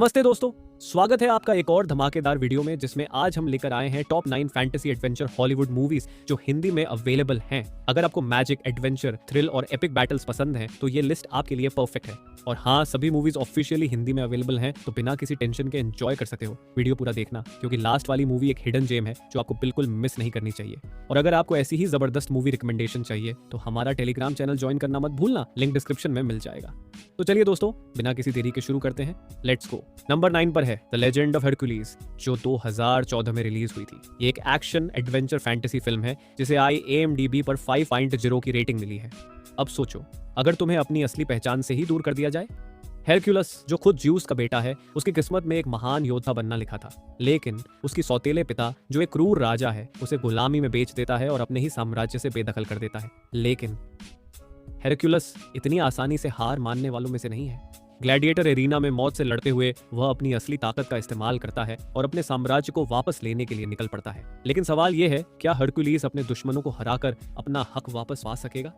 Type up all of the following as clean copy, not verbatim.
नमस्ते दोस्तों, स्वागत है आपका एक और धमाकेदार वीडियो में जिसमें आज हम लेकर आए हैं top 9 fantasy adventure Hollywood movies जो हिंदी में अवेलेबल हैं। अगर आपको मैजिक, एडवेंचर, थ्रिल और एपिक बैटल्स पसंद हैं तो ये लिस्ट आपके लिए परफेक्ट है। और हाँ, सभी मूवीज ऑफिशियली हिंदी में अवेलेबल हैं, तो बिना किसी टेंशन के एंजॉय कर सकते हो। वीडियो पूरा देखना क्योंकि लास्ट वाली मूवी एक हिडन जेम है जो आपको बिल्कुल मिस नहीं करनी चाहिए। और अगर आपको ऐसी ही जबरदस्त मूवी रिकमेंडेशन चाहिए तो हमारा टेलीग्राम चैनल ज्वाइन करना मत भूलना, लिंक डिस्क्रिप्शन में मिल जाएगा। तो चलिए दोस्तों, बिना किसी देरी के शुरू करते हैं। Let's go. नंबर 9 पर है द लेजेंड ऑफ हरक्यूलिस, जो 2014 में रिलीज हुई थी। ये एक एक्शन एडवेंचर फैंटेसी फिल्म है जिसे IMDb पर 5.0 की रेटिंग मिली है। अब सोचो, अगर तुम्हें अपनी असली पहचान से ही दूर कर दिया जाए। हेरक्यूलस, जो खुद ज्यूस का बेटा है, उसकी किस्मत में एक महान योद्धा बनना लिखा था, लेकिन उसकी सौतेले पिता, जो एक क्रूर राजा है, उसे गुलामी में बेच देता है और अपने ही साम्राज्य से बेदखल कर देता है। लेकिन हेरक्यूलस इतनी आसानी से हार मानने वालों में से नहीं है। ग्लैडिएटर एरिना में मौत से लड़ते हुए वह अपनी असली ताकत का इस्तेमाल करता है और अपने साम्राज्य को वापस लेने के लिए निकल पड़ता है। लेकिन सवाल यह है, क्या हरक्यूलिस अपने दुश्मनों को हराकर अपना हक वापस पा सकेगा?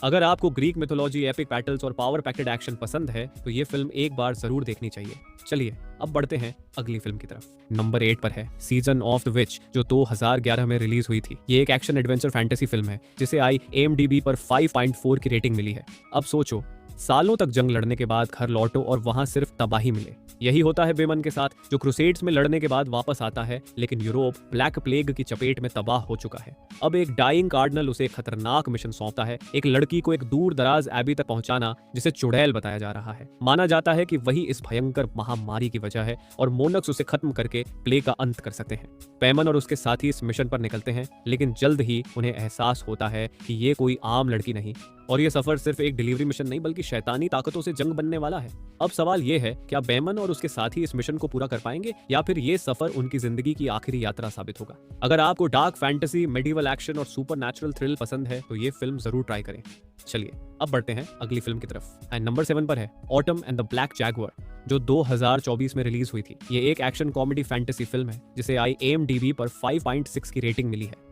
अगर आपको ग्रीक मिथोलॉजी, एपिक बैटल्स और पावर पैक्ड एक्शन पसंद है तो ये फिल्म एक बार जरूर देखनी चाहिए। चलिए अब बढ़ते हैं अगली फिल्म की तरफ। नंबर 8 पर है सीजन ऑफ द विच, जो 2011 में रिलीज हुई थी। ये एक एक्शन एडवेंचर फैंटेसी फिल्म है जिसे IMDb पर 5.4 की रेटिंग मिली है। अब सोचो, सालों तक जंग लड़ने के बाद घर लौटो और वहां सिर्फ तबाही मिले। यही होता है बेमन के साथ, जो क्रूसेड्स में लड़ने के बाद वापस आता है, लेकिन यूरोप ब्लैक प्लेग की चपेट में तबाह हो चुका है। अब एक डाइंग कार्डिनल उसे एक खतरनाक मिशन सौंपता है, एक लड़की को एक दूर दराज एबी तक पहुंचाना जिसे चुड़ैल बताया जा रहा है। माना जाता है कि वही इस भयंकर महामारी की वजह है और मोनक्स उसे खत्म करके प्लेग का अंत कर सकते हैं। पेमन और उसके साथी इस मिशन पर निकलते हैं, लेकिन जल्द ही उन्हें एहसास होता है कि ये कोई आम लड़की नहीं और ये सफर सिर्फ एक डिलीवरी मिशन नहीं बल्कि शैतानी ताकतों से जंग बनने वाला है। अब सवाल ये है, क्या बेमन और उसके साथी इस मिशन को पूरा कर पाएंगे या फिर ये सफर उनकी जिंदगी की आखिरी यात्रा साबित होगा? अगर आपको डार्क फैंटेसी, मेडिवल एक्शन और सुपरनैचुरल थ्रिल पसंद है तो ये फिल्म जरूर ट्राई करें। चलिए अब बढ़ते हैं अगली फिल्म की तरफ। एंड नंबर 7 पर है autumn and the black Jaguar, जो 2024 में रिलीज हुई थी। ये एक एक्शन कॉमेडी फैंटेसी फिल्म है जिसे IMDb पर 5.6 की रेटिंग मिली है।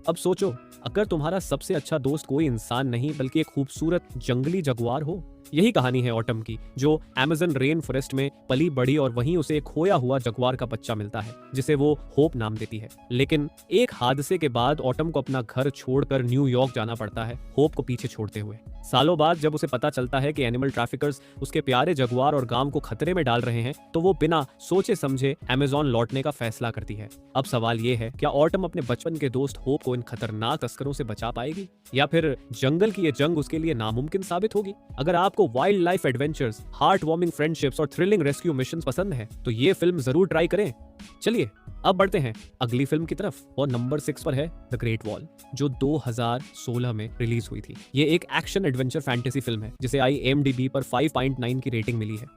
अब सोचो, अगर तुम्हारा सबसे अच्छा दोस्त कोई इंसान नहीं बल्कि एक खूबसूरत जंगली जगुआर हो। यही कहानी है ऑटम की, जो अमेज़न रेन फॉरेस्ट में पली बढ़ी और वहीं उसे एक खोया हुआ जगुआर का बच्चा मिलता है जिसे वो होप नाम देती है। लेकिन एक हादसे के बाद ऑटम को अपना घर छोड़कर न्यूयॉर्क जाना पड़ता है, होप को पीछे छोड़ते हुए। सालों बाद जब उसे पता चलता है कि एनिमल ट्रैफिकर्स उसके प्यारे जगुआर और गांव को खतरे में डाल रहे हैं, तो वो बिना सोचे समझे अमेज़न लौटने का फैसला करती है। अब सवाल ये है, क्या ऑटम अपने बचपन के दोस्त होप को इन खतरनाक तस्करों से बचा पाएगी या फिर जंगल की ये जंग उसके लिए नामुमकिन साबित होगी? अगर आपको wild life adventures, heart warming friendships और थ्रिलिंग रेस्क्यू मिशंस पसंद है तो ये फिल्म जरूर ट्राई करें। चलिए अब बढ़ते हैं अगली फिल्म की तरफ और नंबर 6 पर है द ग्रेट वॉल, जो 2016 में रिलीज हुई थी। ये एक एक्शन एडवेंचर फैंटेसी फिल्म है जिसे IMDb पर 5.9 की रेटिंग मिली है।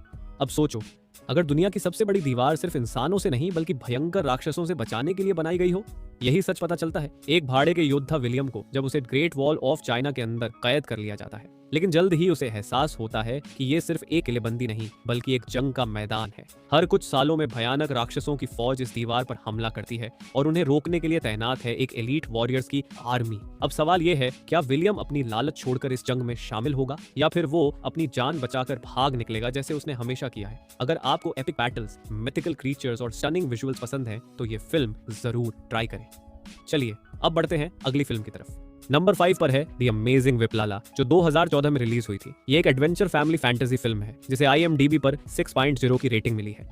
अब सोचो, अगर दुनिया की सबसे बड़ी दीवार सिर्फ इंसानों से नहीं बल्कि भयंकर राक्षसों से बचाने के लिए बनाई गई हो। यही सच पता चलता है एक भाड़े के योद्धा विलियम को, जब उसे ग्रेट वॉल ऑफ चाइना के अंदर कैद कर लिया जाता है। लेकिन जल्द ही उसे एहसास होता है कि ये सिर्फ एक किलेबंदी नहीं बल्कि एक जंग का मैदान है। हर कुछ सालों में भयानक राक्षसों की फौज इस दीवार पर हमला करती है और उन्हें रोकने के लिए तैनात है एक एलीट वॉरियर्स की आर्मी। अब सवाल ये है, क्या विलियम अपनी लालच छोड़कर इस जंग में शामिल होगा या फिर वो अपनी जान बचाकर भाग निकलेगा जैसे उसने हमेशा किया है? अगर आपको एपिक बैटल्स, मिथिकल क्रीचर्स और स्टनिंग विजुअल्स पसंद हैं तो ये फिल्म जरूर ट्राई करें। चलिए अब बढ़ते हैं अगली फिल्म की तरफ। नंबर 5 पर है द अमेजिंग विप्लाला, जो 2014 में रिलीज हुई थी। ये एक एडवेंचर फैमिली फैंटेसी फिल्म है जिसे IMDb पर 6.0 की रेटिंग मिली है।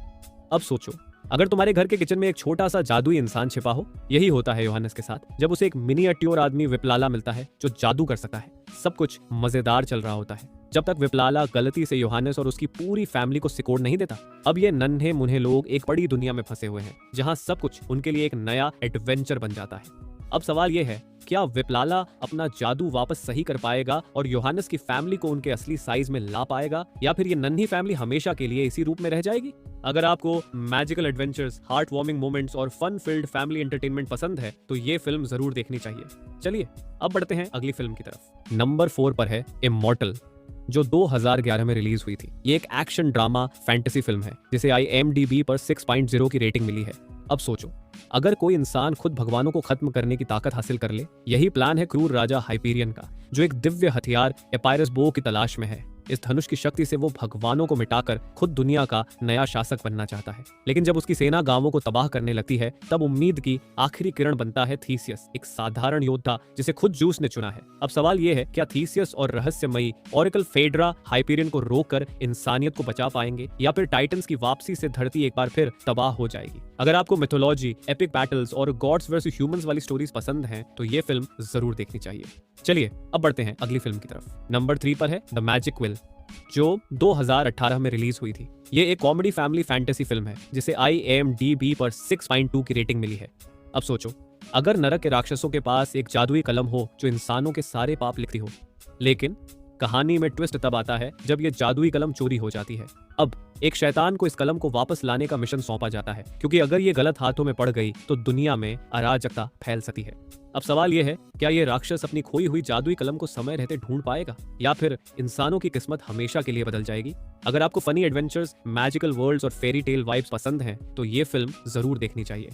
अब सोचो, अगर तुम्हारे घर के किचन में एक छोटा सा जादुई इंसान छिपा हो। यही होता है योहानस के साथ, जब उसे एक मिनिएट्योर आदमी विप्लाला मिलता है जो जादू कर सकता है। सब कुछ मजेदार चल रहा होता है जब तक विप्लाला गलती से योहानस और उसकी पूरी फैमिली को सिकोड़ नहीं देता। अब ये नन्हे मुन्हे लोग एक बड़ी दुनिया में फंसे हुए हैं जहां सब कुछ उनके लिए एक नया एडवेंचर बन जाता है। अब सवाल ये है, क्या विप्लाला अपना जादू वापस सही कर पाएगा और योहानस की फैमिली को उनके असली साइज में ला पाएगा या फिर ये नन्ही फैमिली हमेशा के लिए इसी रूप में रह जाएगी? अगर आपको magical adventures, heart warming moments और फन फिल्ड फैमिली एंटरटेनमेंट पसंद है तो ये फिल्म जरूर देखनी चाहिए। चलिए अब बढ़ते हैं अगली फिल्म की तरफ। नंबर 4 पर है इमॉर्टल, जो 2011 में रिलीज हुई थी। ये एक एक्शन ड्रामा फैंटेसी फिल्म है जिसे IMDb पर 6.0 की रेटिंग मिली है। अब सोचो, अगर कोई इंसान खुद भगवानों को खत्म करने की ताकत हासिल कर ले। यही प्लान है क्रूर राजा हाइपेरियन का, जो एक दिव्य हथियार एपायरस बो की तलाश में है। इस धनुष की शक्ति से वो भगवानों को मिटाकर खुद दुनिया का नया शासक बनना चाहता है। लेकिन जब उसकी सेना गांवों को तबाह करने लगती है, तब उम्मीद की आखिरी किरण बनता है थीसियस, एक साधारण योद्धा जिसे खुद जूस ने चुना है। अब सवाल ये है, क्या थीसियस और रहस्यमयी ओरेकल फेड्रा हाइपीरियन को रोककर इंसानियत को बचा पाएंगे, या फिर टाइटन्स की वापसी से धरती एक बार फिर तबाह हो जाएगी? अगर आपको मिथोलॉजी, एपिक बैटल्स और गॉड्स वर्सेस ह्यूमंस वाली स्टोरीज पसंद हैं, तो ये फिल्म जरूर देखनी चाहिए। चलिए अब बढ़ते हैं अगली फिल्म की तरफ। नंबर 3 पर है द मैजिक क्विल, जो 2018 में रिलीज हुई थी। ये एक कॉमेडी फैमिली फैंटेसी फिल्म है जिसे IMDb पर 6.2 की रेटिंग मिली है। अब सोचो, अगर नरक के राक्षसों के पास एक जादुई कलम हो जो इंसानों के सारे पाप लिखती हो, लेकिन कहानी में ट्विस्ट तब आता है जब ये जादुई कलम चोरी हो जाती है। अब एक शैतान को इस कलम को वापस लाने का मिशन सौंपा जाता है, क्योंकि अगर ये गलत हाथों में पड़ गई तो दुनिया में अराजकता फैल सकती है। अब सवाल यह है, क्या ये राक्षस अपनी खोई हुई जादुई कलम को समय रहते ढूंढ पाएगा, या फिर इंसानों की किस्मत हमेशा के लिए बदल जाएगी? अगर आपको फनी एडवेंचर्स, मैजिकल वर्ल्ड्स और फेरी टेल वाइब्स पसंद हैं, तो ये फिल्म जरूर देखनी चाहिए।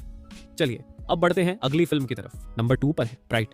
चलिए अब बढ़ते हैं अगली फिल्म की तरफ। नंबर 2 पर है ब्राइट,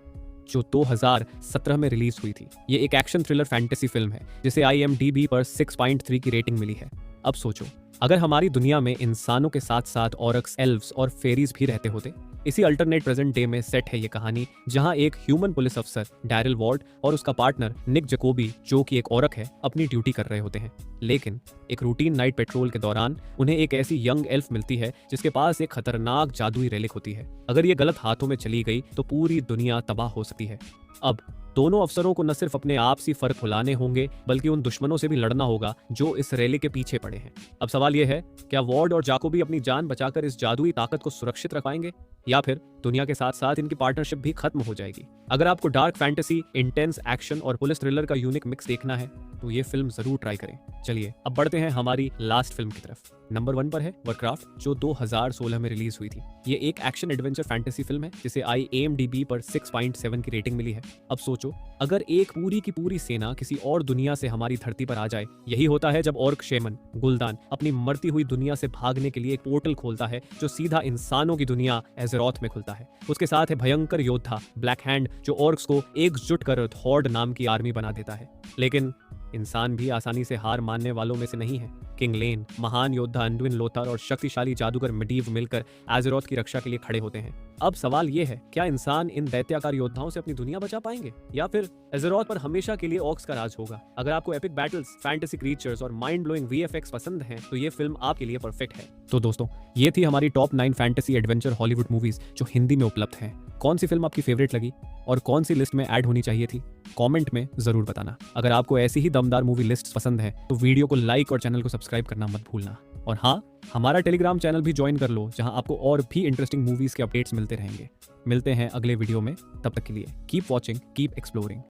जो 2017 में रिलीज हुई थी। ये एक एक्शन थ्रिलर फैंटेसी फिल्म है जिसे IMDb पर 6.3 की रेटिंग मिली है। अब सोचो, अगर हमारी दुनिया में इंसानों के साथ साथ ऑरक्स, एल्व्स और फेरीज भी रहते होते। इसी अल्टरनेट प्रेजेंट डे में सेट है ये कहानी, जहां एक ह्यूमन पुलिस अफसर डैरिल वॉर्ड और उसका पार्टनर निक जैकोबी, जो कि एक औरक है, अपनी ड्यूटी कर रहे होते हैं। लेकिन एक रूटीन नाइट पेट्रोल के दौरान उन्हें एक ऐसी यंग एल्फ मिलती है जिसके पास एक खतरनाक जादुई रेलिक होती है। अगर ये गलत हाथों में चली गई तो पूरी दुनिया तबाह हो सकती है। अब दोनों अफसरों को न सिर्फ अपने आपसी फर्क खुलाने होंगे, बल्कि उन दुश्मनों से भी लड़ना होगा जो इस रैली के पीछे पड़े हैं। अब सवाल यह है, क्या वॉर्ड और जाकोबी अपनी जान बचाकर इस जादुई ताकत को सुरक्षित रख पाएंगे, या फिर दुनिया के साथ साथ इनकी पार्टनरशिप भी खत्म हो जाएगी? अगर आपको डार्क फैंटेसी, इंटेंस एक्शन और पुलिस थ्रिलर का यूनिक मिक्स देखना है, तो ये फिल्म जरूर ट्राई करें। चलिए अब बढ़ते हैं हमारी लास्ट फिल्म की तरफ। नंबर 1 पर है वॉरक्राफ्ट, जो 2016 में रिलीज हुई थी। ये एक एक्शन एडवेंचर फैंटेसी फिल्म है जिसे IMDb पर 6.7 की रेटिंग मिली है। अब सोचो, अगर एक पूरी की पूरी सेना किसी और दुनिया से हमारी धरती पर आ जाए। यही होता है जब ऑर्क शेमन गुलदान अपनी मरती हुई दुनिया से भागने के लिए एक पोर्टल खोलता है जो सीधा इंसानों की दुनिया एज़ेरोथ में खुलता है। उसके साथ है भयंकर योद्धा ब्लैक हैंड, जो ऑर्क्स को एकजुट कर थॉर्ड नाम की आर्मी बना देता है। लेकिन इंसान भी आसानी से हार मानने वालों में से नहीं है। किंग लेन, महान योद्धा अंडुइन लोथर और शक्तिशाली जादूगर मेडीव मिलकर एज़ेरोथ की रक्षा के लिए खड़े होते हैं। अब सवाल यह है, क्या इंसान इन दैत्याकार योद्धाओं से अपनी दुनिया बचा पाएंगे, या फिर एज़ेरोथ पर हमेशा के लिए ऑर्क्स का राज होगा? अगर आपको एपिक बैटल्स, फैंटेसी क्रीचर्स और माइंड ब्लोइंग VFX पसंद हैं, तो ये फिल्म आपके लिए परफेक्ट है। तो दोस्तों, ये थी हमारी top 9 fantasy adventure Hollywood movies जो हिंदी में उपलब्ध हैं। कौन सी फिल्म आपकी फेवरेट लगी और कौन सी लिस्ट में ऐड होनी चाहिए थी, कमेंट में जरूर बताना। अगर आपको ऐसी ही दमदार मूवी लिस्ट पसंद है तो वीडियो को लाइक और चैनल को सब्सक्राइब करना मत भूलना। और हाँ, हमारा टेलीग्राम चैनल भी ज्वाइन कर लो, जहां आपको और भी इंटरेस्टिंग मूवीज के अपडेट्स मिलते रहेंगे। मिलते हैं अगले वीडियो में, तब तक के लिए कीप वॉचिंग, कीप एक्सप्लोरिंग।